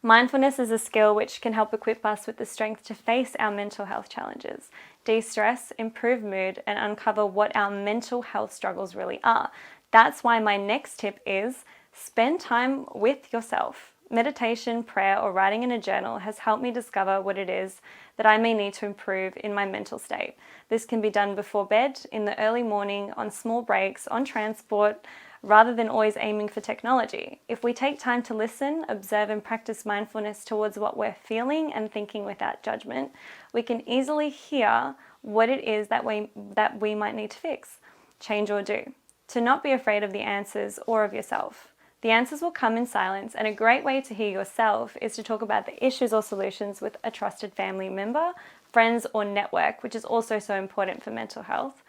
Mindfulness is a skill which can help equip us with the strength to face our mental health challenges, de-stress, improve mood, and uncover what our mental health struggles really are. That's why my next tip is spend time with yourself. Meditation, prayer, or writing in a journal has helped me discover what it is that I may need to improve in my mental state. This can be done before bed, in the early morning, on small breaks, on transport, rather than always aiming for technology. If we take time to listen, observe, and practice mindfulness towards what we're feeling and thinking without judgment, we can easily hear what it is that we might need to fix, change, or do. To not be afraid of the answers or of yourself. The answers will come in silence, and a great way to hear yourself is to talk about the issues or solutions with a trusted family member, friends, or network, which is also so important for mental health.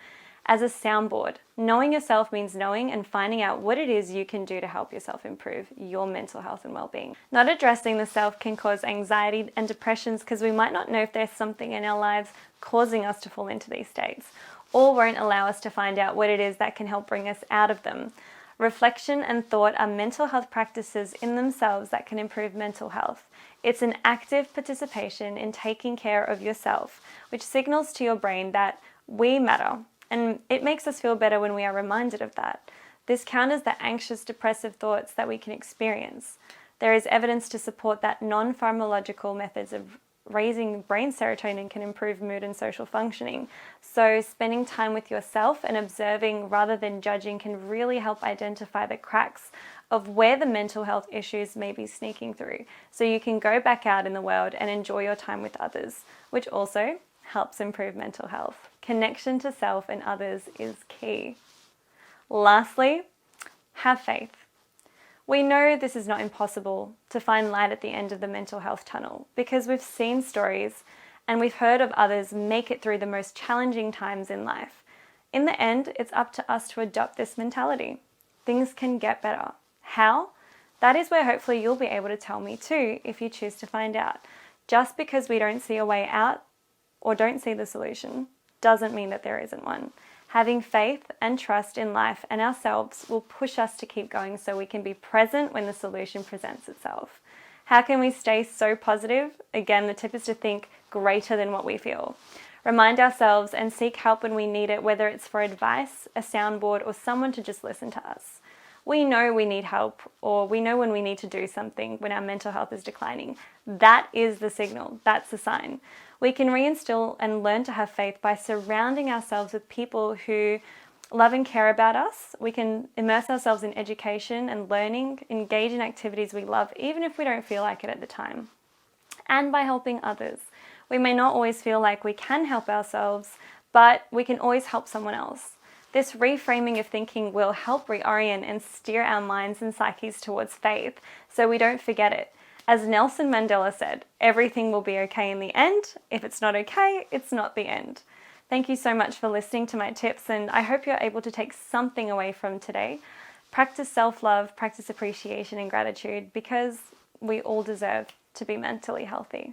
As a soundboard, knowing yourself means knowing and finding out what it is you can do to help yourself improve your mental health and well-being. Not addressing the self can cause anxiety and depressions because we might not know if there's something in our lives causing us to fall into these states, or won't allow us to find out what it is that can help bring us out of them. Reflection and thought are mental health practices in themselves that can improve mental health. It's an active participation in taking care of yourself, which signals to your brain that we matter. And it makes us feel better when we are reminded of that. This counters the anxious, depressive thoughts that we can experience. There is evidence to support that non-pharmacological methods of raising brain serotonin can improve mood and social functioning. So spending time with yourself and observing rather than judging can really help identify the cracks of where the mental health issues may be sneaking through. So you can go back out in the world and enjoy your time with others, which also helps improve mental health. Connection to self and others is key. Lastly, have faith. We know this is not impossible to find light at the end of the mental health tunnel because we've seen stories and we've heard of others make it through the most challenging times in life. In the end, it's up to us to adopt this mentality. Things can get better. How? That is where hopefully you'll be able to tell me too if you choose to find out. Just because we don't see a way out or don't see the solution doesn't mean that there isn't one. Having faith and trust in life and ourselves will push us to keep going so we can be present when the solution presents itself. How can we stay so positive? Again, the tip is to think greater than what we feel. Remind ourselves and seek help when we need it, whether it's for advice, a soundboard, or someone to just listen to us. We know we need help, or we know when we need to do something when our mental health is declining. That is the signal. That's the sign. We can reinstill and learn to have faith by surrounding ourselves with people who love and care about us. We can immerse ourselves in education and learning, engage in activities we love, even if we don't feel like it at the time. And by helping others. We may not always feel like we can help ourselves, but we can always help someone else. This reframing of thinking will help reorient and steer our minds and psyches towards faith so we don't forget it. As Nelson Mandela said, everything will be okay in the end. If it's not okay, it's not the end. Thank you so much for listening to my tips, and I hope you're able to take something away from today. Practice self-love, practice appreciation and gratitude because we all deserve to be mentally healthy.